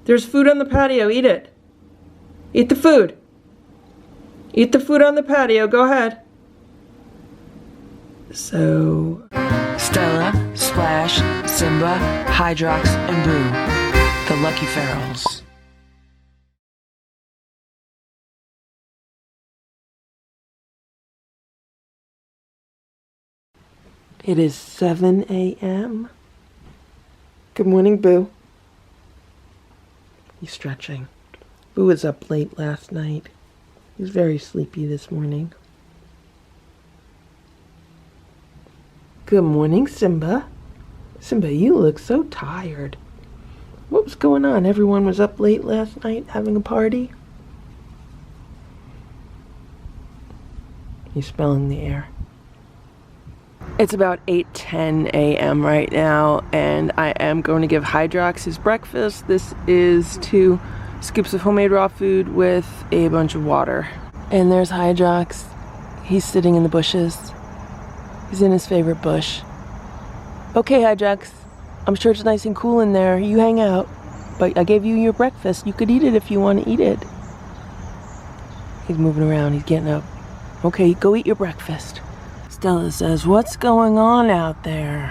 There's food on the patio. Eat it. Eat the food. Eat the food on the patio. Go ahead. So... Stella, Splash, Simba, Hydrox, and Boo, the Lucky Ferals. It is 7 a.m. Good morning, Boo. He's stretching. Boo was up late last night. He's very sleepy this morning. Good morning, Simba. Simba, you look so tired. What was going on? Everyone was up late last night having a party? He's smelling the air. It's about 8:10 a.m. right now, and I am going to give Hydrox his breakfast. This is 2 scoops of homemade raw food with a bunch of water. And there's Hydrox. He's sitting in the bushes. He's in his favorite bush. Okay, Hydrox. I'm sure it's nice and cool in there. You hang out. But I gave you your breakfast. You could eat it if you want to eat it. He's moving around. He's getting up. Okay, go eat your breakfast. Stella says, what's going on out there?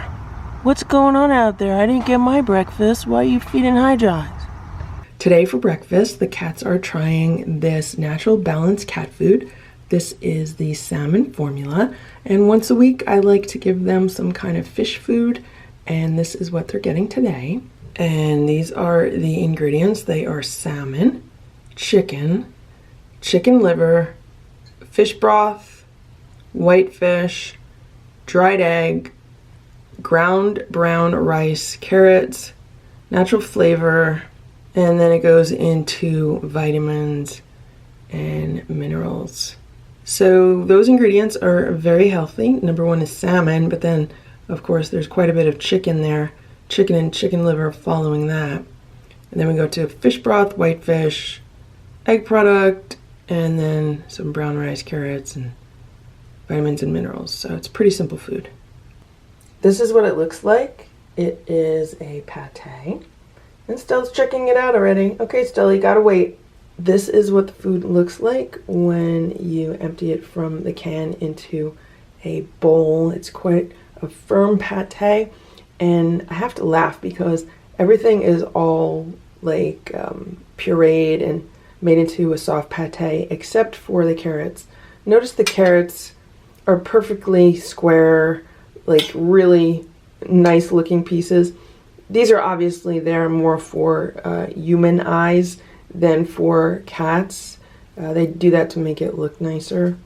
What's going on out there? I didn't get my breakfast. Why are you feeding Hydrox? Today for breakfast, the cats are trying this natural balanced cat food. This is the salmon formula. And once a week, I like to give them some kind of fish food. And this is what they're getting today. And these are the ingredients. They are salmon, chicken, chicken liver, fish broth, white fish, dried egg, ground brown rice, carrots, natural flavor, and then it goes into vitamins and minerals. So those ingredients are very healthy. Number one is salmon, but then of course there's quite a bit of chicken there, chicken and chicken liver following that. And then we go to fish broth, white fish, egg product, and then some brown rice, carrots, and vitamins and minerals. So it's pretty simple food. This is what it looks like. It is a pate. And Stella's checking it out already. Okay, Stella, you gotta wait. This is what the food looks like when you empty it from the can into a bowl. It's quite a firm pate. And I have to laugh because everything is all like pureed and made into a soft pate except for the carrots. Notice the carrots are perfectly square, like really nice looking pieces. These are obviously there more for human eyes than for cats. They do that to make it look nicer.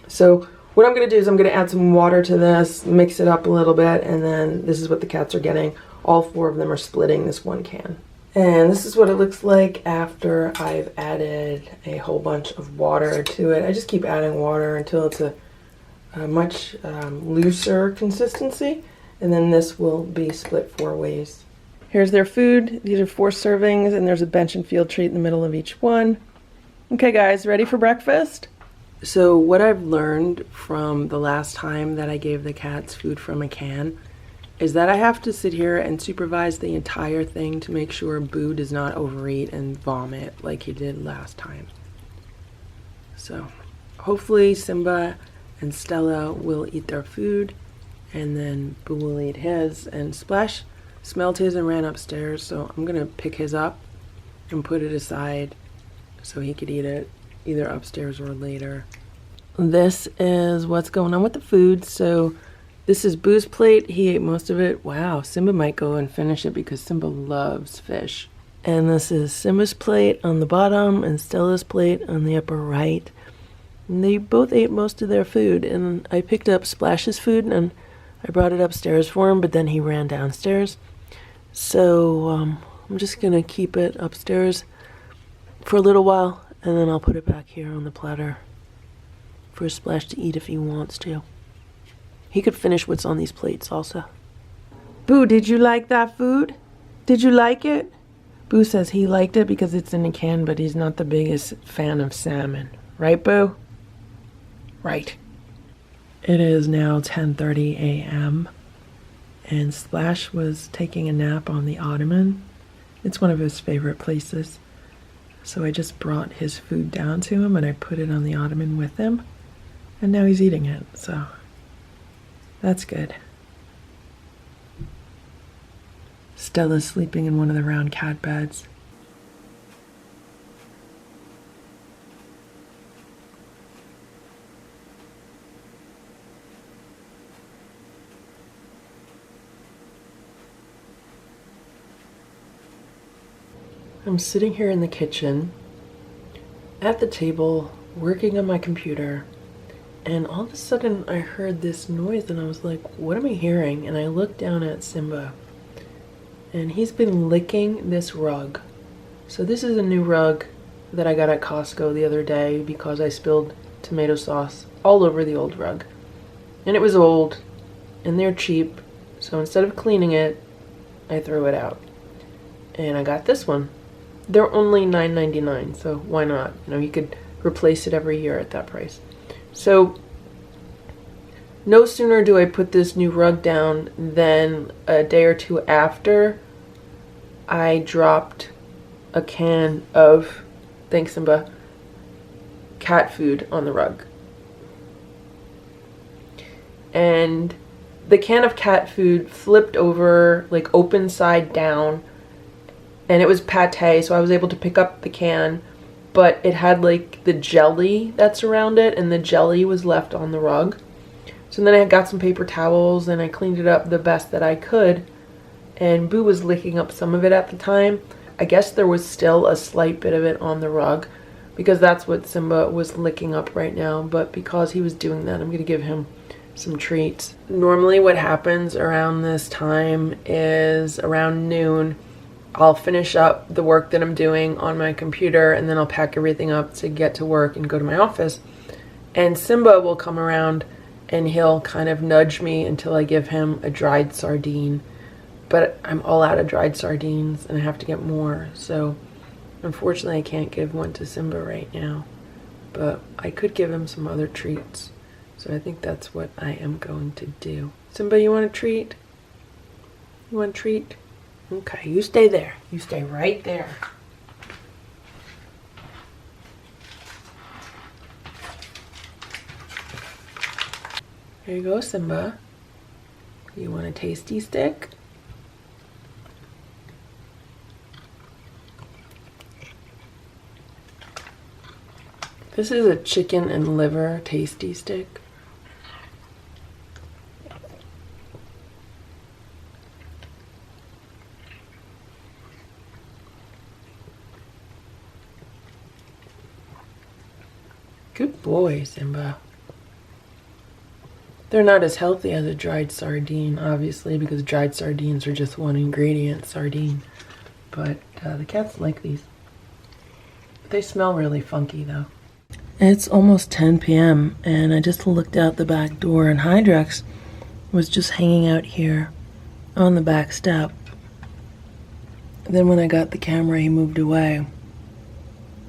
So what I'm going to do is I'm going to add some water to this, mix it up a little bit, and then this is what the cats are getting. All 4 of them are splitting this one can. And this is what it looks like after I've added a whole bunch of water to it. I just keep adding water until it's a much looser consistency, and then this will be split 4 ways. Here's their food. These are 4 servings, and there's a bench and field treat in the middle of each one. Okay guys, ready for breakfast? So what I've learned from the last time that I gave the cats food from a can is that I have to sit here and supervise the entire thing to make sure Boo does not overeat and vomit like he did last time. So hopefully Simba and Stella will eat their food, and then Boo will eat his, and Splash smelled his and ran upstairs, so I'm gonna pick his up and put it aside so he could eat it either upstairs or later. This is what's going on with the food. So this is Boo's plate. He ate most of it. Wow, Simba might go and finish it because Simba loves fish. And this is Simba's plate on the bottom and Stella's plate on the upper right. And they both ate most of their food, and I picked up Splash's food and I brought it upstairs for him, but then he ran downstairs. So I'm just gonna keep it upstairs for a little while, and then I'll put it back here on the platter for Splash to eat if he wants to. He could finish what's on these plates also. Boo, did you like that food? Did you like it? Boo says he liked it because it's in a can, but he's not the biggest fan of salmon. Right, Boo? Right. It is now 10:30 a.m. and Splash was taking a nap on the ottoman, It's one of his favorite places. So I just brought his food down to him and I put it on the ottoman with him. And now he's eating it, so that's good. Stella's sleeping in one of the round cat beds. I'm sitting here in the kitchen at the table working on my computer, and all of a sudden I heard this noise and I was like, what am I hearing? And I looked down at Simba and he's been licking this rug. So this is a new rug that I got at Costco the other day because I spilled tomato sauce all over the old rug. And it was old and they're cheap, so instead of cleaning it, I threw it out. And I got this one. They're only $9.99, so why not? You know, you could replace it every year at that price. So no sooner do I put this new rug down than a day or two after, I dropped a can of, thanks Simba, cat food on the rug. And the can of cat food flipped over, like open side down, and it was pate, so I was able to pick up the can, but it had like the jelly that's around it, and the jelly was left on the rug. So then I got some paper towels and I cleaned it up the best that I could, and Boo was licking up some of it at the time. I guess there was still a slight bit of it on the rug because that's what Simba was licking up right now, but because he was doing that, I'm gonna give him some treats. Normally what happens around this time is around noon, I'll finish up the work that I'm doing on my computer and then I'll pack everything up to get to work and go to my office. And Simba will come around and he'll kind of nudge me until I give him a dried sardine. But I'm all out of dried sardines and I have to get more. So unfortunately I can't give one to Simba right now. But I could give him some other treats. So I think that's what I am going to do. Simba, you want a treat? You want a treat? Okay, you stay there. You stay right there. Here you go, Simba. You want a tasty stick? This is a chicken and liver tasty stick. Good boy, Simba. They're not as healthy as a dried sardine, obviously, because dried sardines are just one ingredient, sardine. But the cats like these. They smell really funky, though. It's almost 10 p.m. and I just looked out the back door and Hydrox was just hanging out here on the back step. Then when I got the camera, he moved away.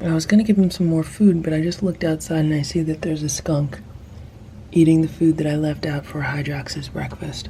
I was going to give him some more food, but I just looked outside and I see that there's a skunk eating the food that I left out for Hydrox's breakfast.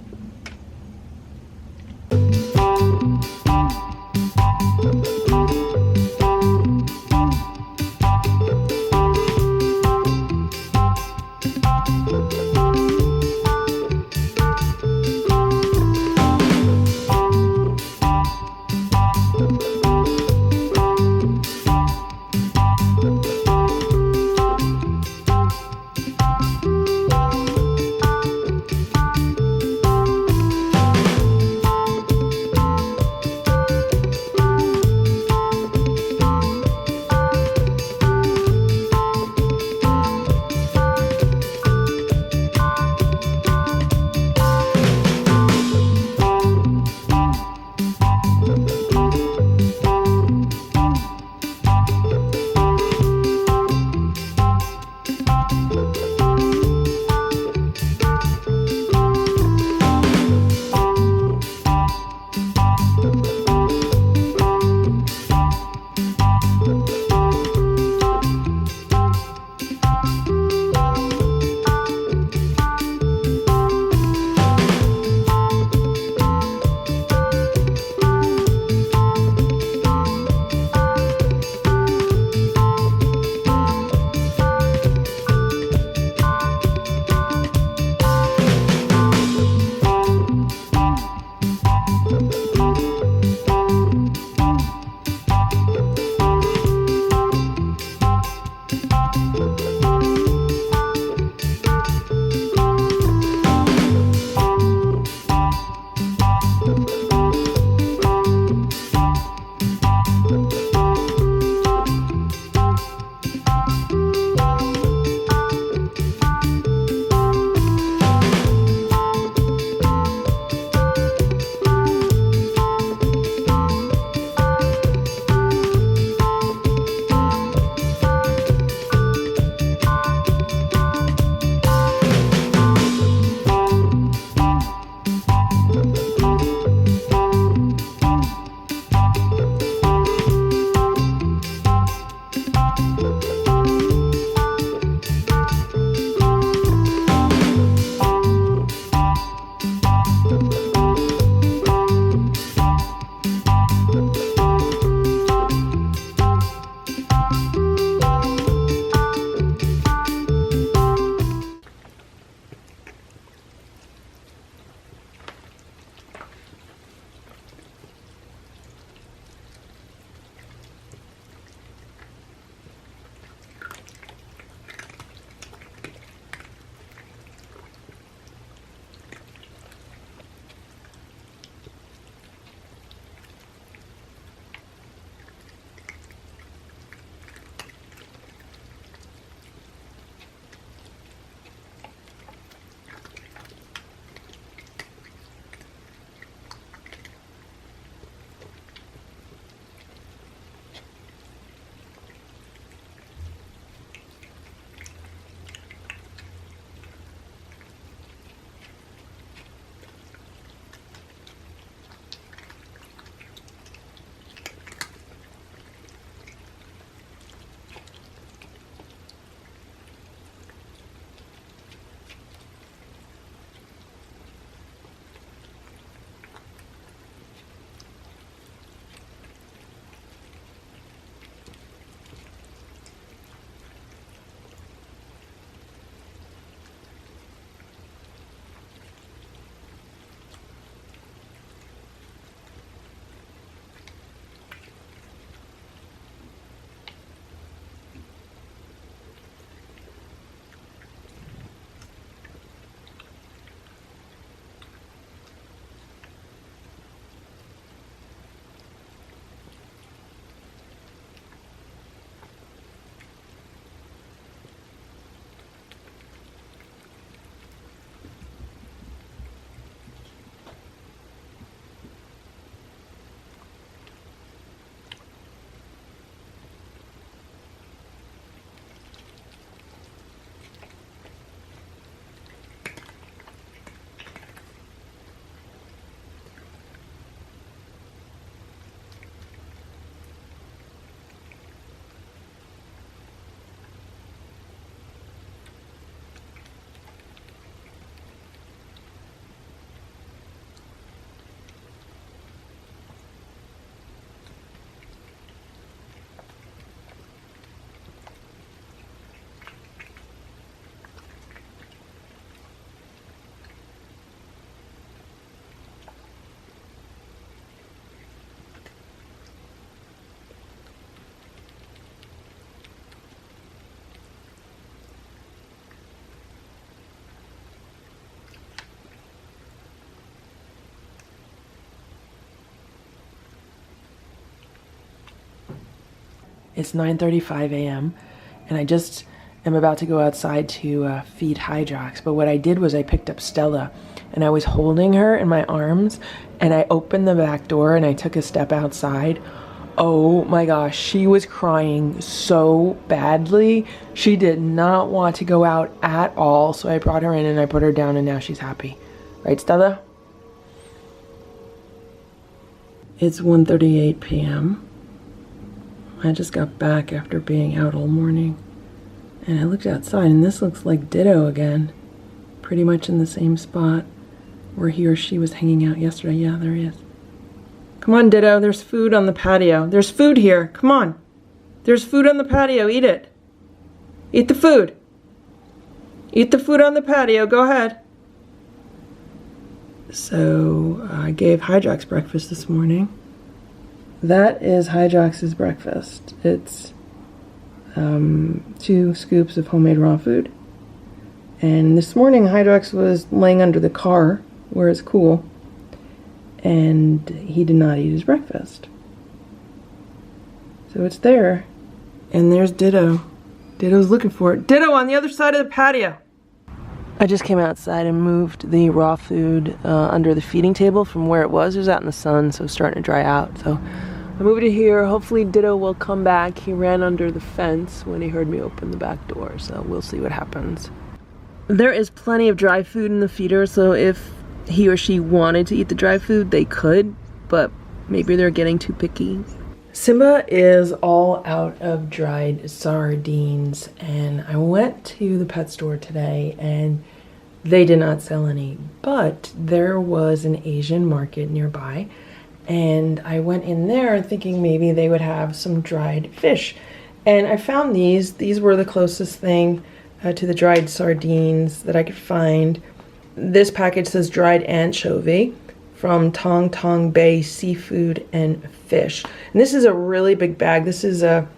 It's 9:35 a.m. and I just am about to go outside to feed Hydrox. But what I did was I picked up Stella and I was holding her in my arms and I opened the back door and I took a step outside. Oh my gosh, she was crying so badly. She did not want to go out at all. So I brought her in and I put her down and now she's happy. Right, Stella? It's 1:38 p.m. I just got back after being out all morning. And I looked outside and this looks like Ditto again. Pretty much in the same spot where he or she was hanging out yesterday. Yeah, there he is. Come on, Ditto, there's food on the patio. There's food here, come on. There's food on the patio, eat it. Eat the food. Eat the food on the patio, go ahead. So I gave Hydrox breakfast this morning. That is Hydrox's breakfast. It's 2 scoops of homemade raw food. And this morning Hydrox was laying under the car where it's cool. And he did not eat his breakfast. So it's there. And there's Ditto. Ditto's looking for it. Ditto on the other side of the patio. I just came outside and moved the raw food under the feeding table from where it was. It was out in the sun, so it's starting to dry out. So I moved it here. Hopefully Ditto will come back. He ran under the fence when he heard me open the back door, so we'll see what happens. There is plenty of dry food in the feeder, so if he or she wanted to eat the dry food, they could, but maybe they're getting too picky. Simba is all out of dried sardines, and I went to the pet store today and they did not sell any, but there was an Asian market nearby and I went in there thinking maybe they would have some dried fish, and I found these. These were the closest thing to the dried sardines that I could find. This package says dried anchovy from Tong Tong Bay Seafood and Fish. And this is a really big bag. This is a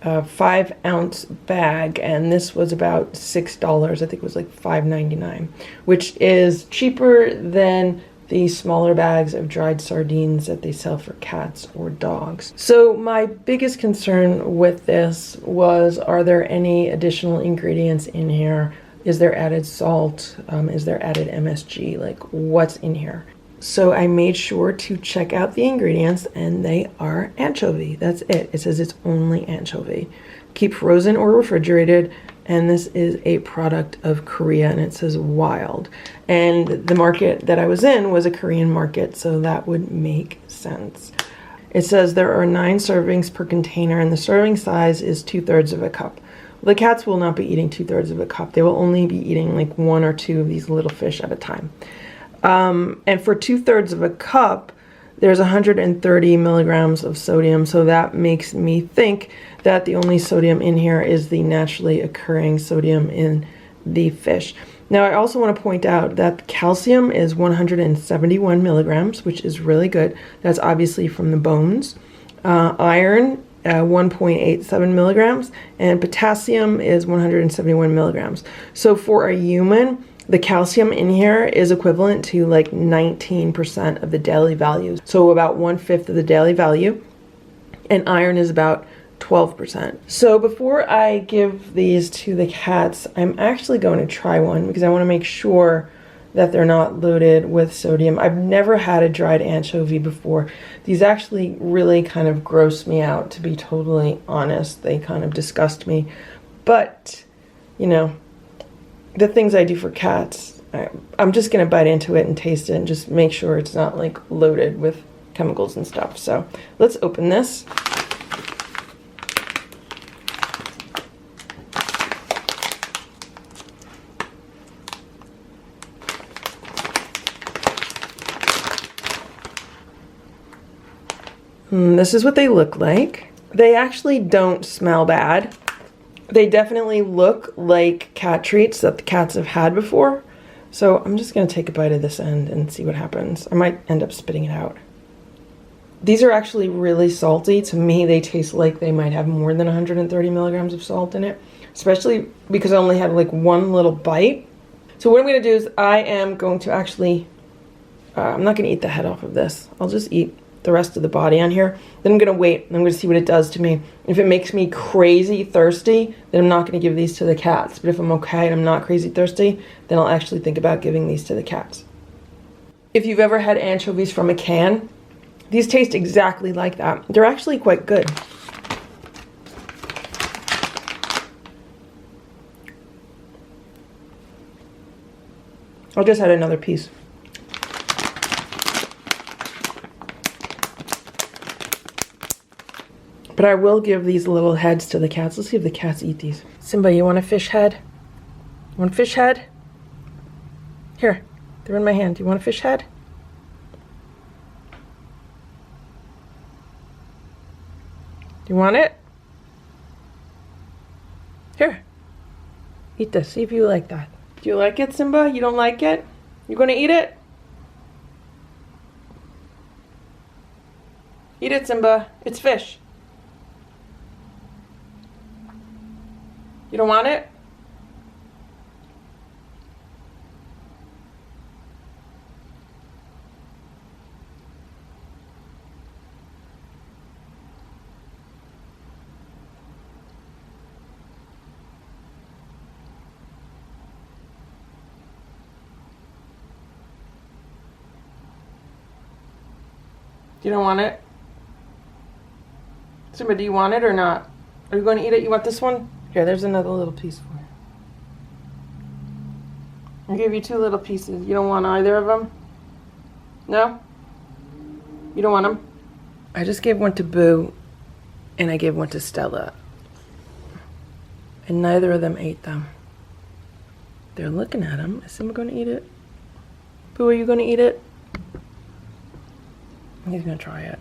5-ounce bag, and this was about $6. I think it was like $5.99, which is cheaper than the smaller bags of dried sardines that they sell for cats or dogs. So my biggest concern with this was, are there any additional ingredients in here? Is there added salt? Is there added MSG? Like, what's in here? So I made sure to check out the ingredients, and they are anchovy. That's it. It says it's only anchovy. Keep frozen or refrigerated, and this is a product of Korea, and it says wild. And the market that I was in was a Korean market, so that would make sense. It says there are 9 servings per container, and the serving size is 2/3 of a cup. The cats will not be eating 2/3 of a cup. They will only be eating like 1 or 2 of these little fish at a time. And for 2/3 of a cup, there's 130 milligrams of sodium. So that makes me think that the only sodium in here is the naturally occurring sodium in the fish. Now, I also want to point out that calcium is 171 milligrams, which is really good. That's obviously from the bones. Iron, 1.87 milligrams, and potassium is 171 milligrams. So for a human, the calcium in here is equivalent to like 19% of the daily value. So about 1/5 of the daily value, and iron is about 12%. So before I give these to the cats, I'm actually going to try one because I want to make sure that they're not loaded with sodium. I've never had a dried anchovy before. These actually really kind of gross me out, to be totally honest. They kind of disgust me. But, you know, the things I do for cats, I'm just gonna bite into it and taste it and just make sure it's not like loaded with chemicals and stuff. So let's open this. This is what they look like. They actually don't smell bad. They definitely look like cat treats that the cats have had before. So I'm just gonna take a bite of this end and see what happens. I might end up spitting it out. These are actually really salty. To me, they taste like they might have more than 130 milligrams of salt in it, especially because I only had like one little bite. So what I'm gonna do is I am going to actually, I'm not gonna eat the head off of this. I'll just eat the rest of the body on here. Then I'm gonna wait and I'm gonna see what it does to me. If it makes me crazy thirsty, then I'm not gonna give these to the cats. But if I'm okay and I'm not crazy thirsty, then I'll actually think about giving these to the cats. If you've ever had anchovies from a can, these taste exactly like that. They're actually quite good. I just had another piece. But I will give these little heads to the cats. Let's see if the cats eat these. Simba, you want a fish head? You want a fish head? Here, they're in my hand. You want a fish head? Do you want it? Here, eat this. See if you like that. Do you like it, Simba? You don't like it? You gonna eat it? Eat it, Simba. It's fish. You don't want it? You don't want it? Simba, do you want it or not? Are you going to eat it? You want this one? Here, there's another little piece for you. I'll give you 2 little pieces. You don't want either of them? No? You don't want them? I just gave one to Boo, and I gave one to Stella. And neither of them ate them. They're looking at them. Is Simba going to eat it? Boo, are you going to eat it? He's gonna try it.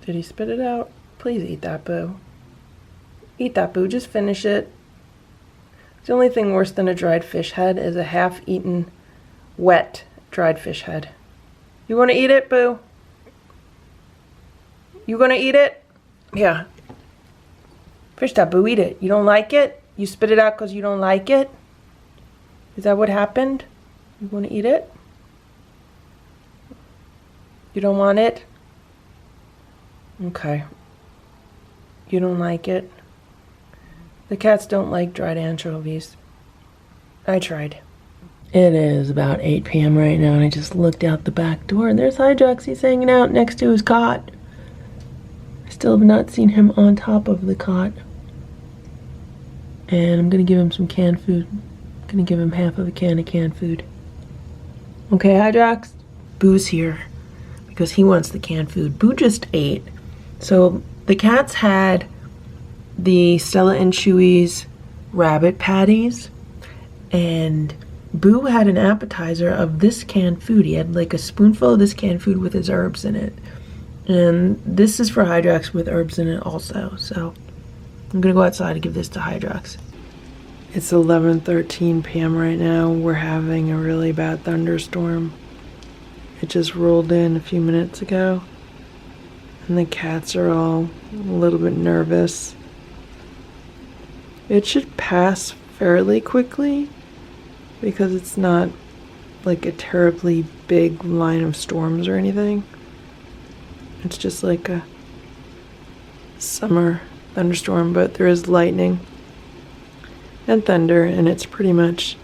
Did he spit it out? Please eat that, Boo. Eat that, Boo. Just finish it. The only thing worse than a dried fish head is a half-eaten, wet, dried fish head. You wanna eat it, Boo? You gonna eat it? Yeah. Fish that, Boo. Eat it. You don't like it? You spit it out because you don't like it? Is that what happened? You want to eat it? You don't want it? Okay. You don't like it? The cats don't like dried anchovies. I tried. It is about 8 p.m. right now, and I just looked out the back door, and there's Hydrox. He's hanging out next to his cot. I still have not seen him on top of the cot. And I'm going to give him some canned food. Gonna give him half of a can of canned food. Okay, Hydrox? Boo's here because he wants the canned food. Boo just ate. So the cats had the Stella and Chewy's rabbit patties, and Boo had an appetizer of this canned food. He had like a spoonful of this canned food with his herbs in it. And this is for Hydrox with herbs in it also. So I'm gonna go outside and give this to Hydrox. It's 11:13 p.m. right now. We're having a really bad thunderstorm. It just rolled in a few minutes ago. And the cats are all a little bit nervous. It should pass fairly quickly because it's not like a terribly big line of storms or anything. It's just like a summer thunderstorm, but there is lightning and thunder, and it's pretty much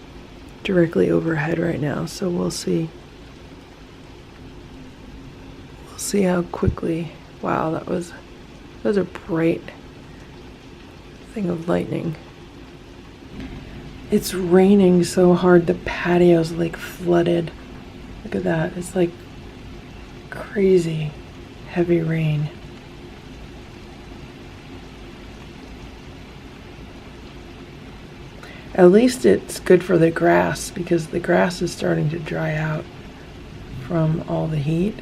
directly overhead right now, so we'll see. We'll see how quickly. Wow, that was a bright thing of lightning. It's raining so hard the patio's like flooded. Look at that. It's like crazy heavy rain. At least it's good for the grass because the grass is starting to dry out from all the heat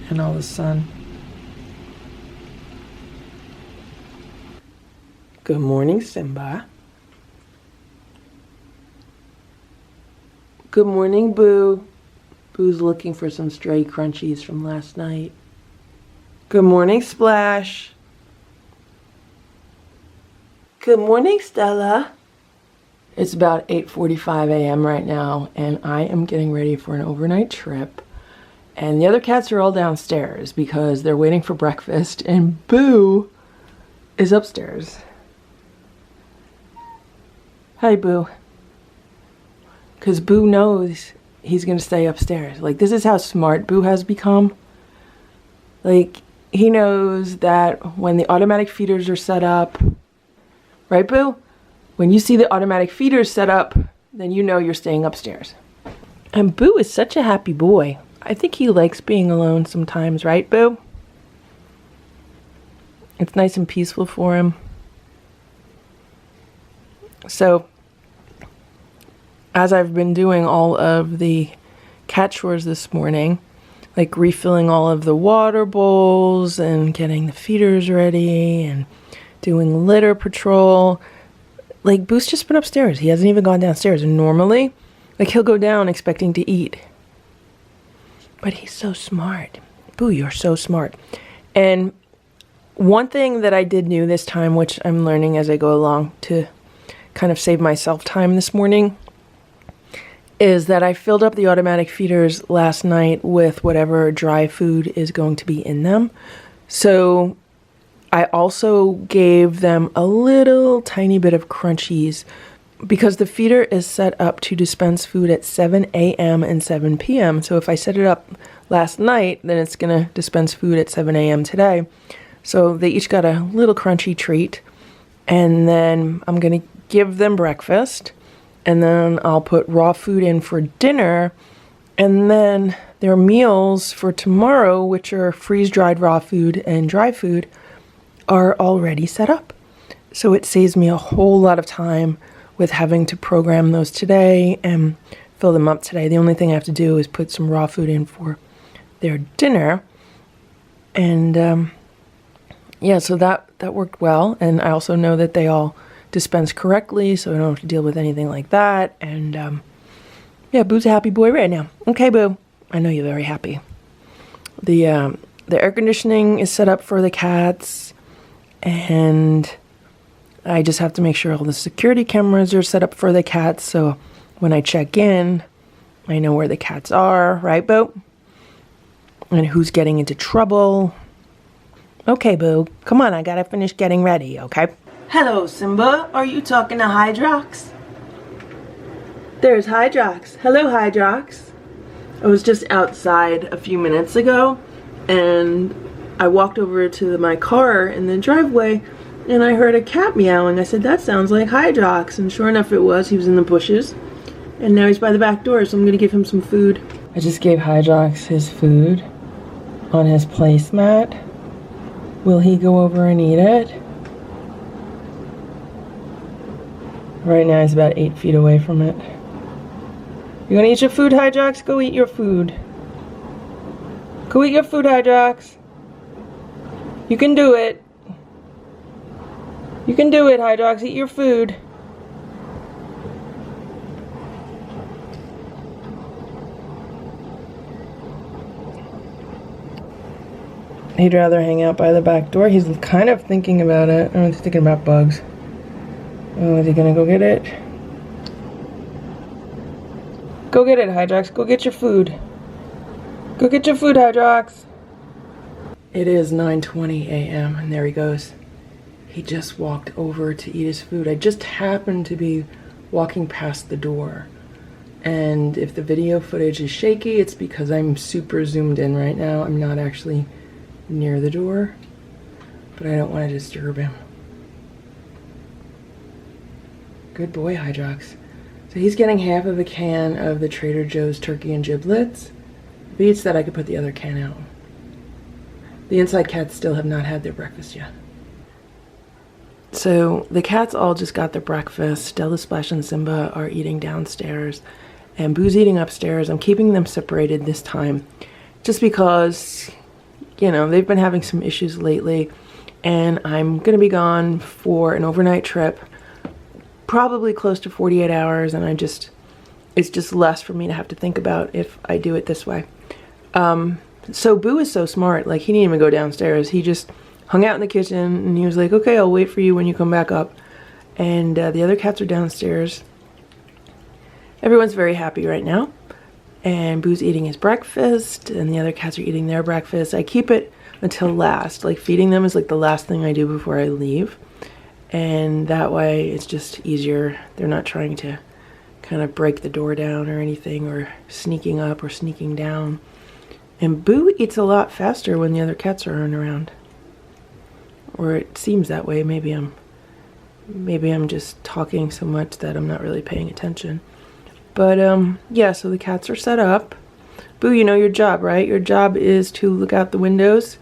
and all the sun. Good morning, Simba. Good morning, Boo. Boo's looking for some stray crunchies from last night. Good morning, Splash. Good morning, Stella. It's about 8:45 a.m. right now, and I am getting ready for an overnight trip. And the other cats are all downstairs because they're waiting for breakfast, and Boo is upstairs. Hi, Boo. Because Boo knows he's going to stay upstairs. Like, this is how smart Boo has become. Like, he knows that when the automatic feeders are set up, right, Boo? When you see the automatic feeders set up, then you know you're staying upstairs. And Boo is such a happy boy. I think he likes being alone sometimes, right, Boo? It's nice and peaceful for him. So, as I've been doing all of the cat chores this morning, like refilling all of the water bowls and getting the feeders ready and doing litter patrol, like, Boo's just been upstairs. He hasn't even gone downstairs. And normally, like, he'll go down expecting to eat. But he's so smart. Boo, you're so smart. And one thing that I did new this time, which I'm learning as I go along to kind of save myself time this morning, is that I filled up the automatic feeders last night with whatever dry food is going to be in them. So I also gave them a little tiny bit of crunchies because the feeder is set up to dispense food at 7 a.m. and 7 p.m. So if I set it up last night, then it's going to dispense food at 7 a.m. today. So they each got a little crunchy treat. And then I'm going to give them breakfast. And then I'll put raw food in for dinner. And then their meals for tomorrow, which are freeze-dried raw food and dry food, are already set up. So it saves me a whole lot of time with having to program those today and fill them up today. The only thing I have to do is put some raw food in for their dinner. And yeah, so that worked well. And I also know that they all dispense correctly, so I don't have to deal with anything like that. And yeah, Boo's a happy boy right now. Okay, Boo, I know you're very happy. The air conditioning is set up for the cats, and I just have to make sure all the security cameras are set up for the cats, so when I check in, I know where the cats are, right, Boo? And who's getting into trouble. Okay, Boo, come on, I gotta finish getting ready, okay? Hello, Simba. Are you talking to Hydrox? There's Hydrox. Hello, Hydrox. I was just outside a few minutes ago, and I walked over to my car in the driveway, and I heard a cat meowing. I said, that sounds like Hydrox. And sure enough, it was. He was in the bushes. And now he's by the back door, so I'm going to give him some food. I just gave Hydrox his food on his placemat. Will he go over and eat it? Right now, he's about 8 feet away from it. You gonna eat your food, Hydrox? Go eat your food. Go eat your food, Hydrox. You can do it. You can do it, Hydrox. Eat your food. He'd rather hang out by the back door. He's kind of thinking about it. He's thinking about bugs. Oh, is he gonna go get it? Go get it, Hydrox. Go get your food. Go get your food, Hydrox. It is 9:20 a.m. and there he goes. He just walked over to eat his food. I just happened to be walking past the door. And if the video footage is shaky, it's because I'm super zoomed in right now. I'm not actually near the door, but I don't want to disturb him. Good boy, Hydrox. So he's getting half of a can of the Trader Joe's turkey and giblets. If he eats that, I could put the other can out. The inside cats still have not had their breakfast yet. So the cats all just got their breakfast. Stella, Splash, and Simba are eating downstairs, and Boo's eating upstairs. I'm keeping them separated this time just because, you know, they've been having some issues lately, and I'm gonna be gone for an overnight trip, probably close to 48 hours, and it's just less for me to have to think about if I do it this way. So Boo is so smart. Like, he didn't even go downstairs. He just hung out in the kitchen, and he was like, okay, I'll wait for you when you come back up. And the other cats are downstairs Everyone's very happy right now. And Boo's eating his breakfast, and the other cats are eating their breakfast. I keep it until last. Like, feeding them is like the last thing I do before I leave. And that way it's just easier. They're not trying to kind of break the door down or anything, or sneaking up or sneaking down. And Boo eats a lot faster when the other cats aren't around. Or it seems that way. Maybe I'm just talking so much that I'm not really paying attention. But yeah, so the cats are set up. Boo, you know your job, right? Your job is to look out the windows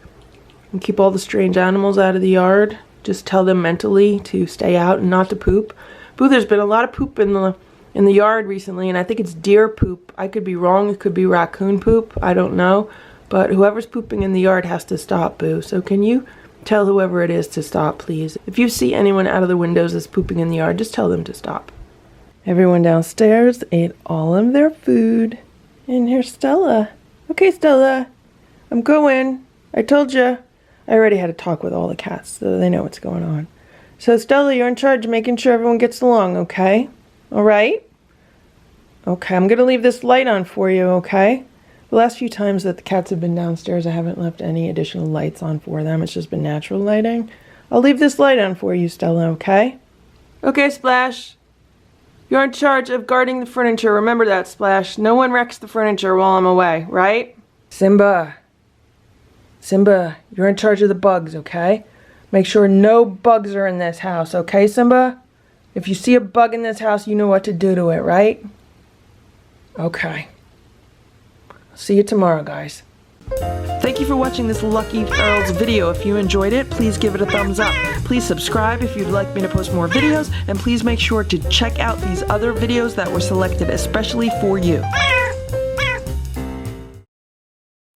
and keep all the strange animals out of the yard. Just tell them mentally to stay out and not to poop. Boo, there's been a lot of poop in the yard recently, and I think it's deer poop. I could be wrong. It could be raccoon poop. I don't know. But whoever's pooping in the yard has to stop, Boo. So can you tell whoever it is to stop, please? If you see anyone out of the windows that's pooping in the yard, just tell them to stop. Everyone downstairs ate all of their food. And here's Stella. Okay, Stella, I'm going. I told you. I already had a talk with all the cats, so they know what's going on. So Stella, you're in charge of making sure everyone gets along, okay? All right? Okay, I'm gonna leave this light on for you, okay? The last few times that the cats have been downstairs, I haven't left any additional lights on for them. It's just been natural lighting. I'll leave this light on for you, Stella, okay? Okay, Splash. You're in charge of guarding the furniture. Remember that, Splash. No one wrecks the furniture while I'm away, right? Simba. Simba, you're in charge of the bugs, okay? Make sure no bugs are in this house, okay, Simba? If you see a bug in this house, you know what to do to it, right? Okay. See you tomorrow, guys. Thank you for watching this Lucky Ferals video. If you enjoyed it, please give it a thumbs up. Please subscribe if you'd like me to post more videos, and please make sure to check out these other videos that were selected especially for you.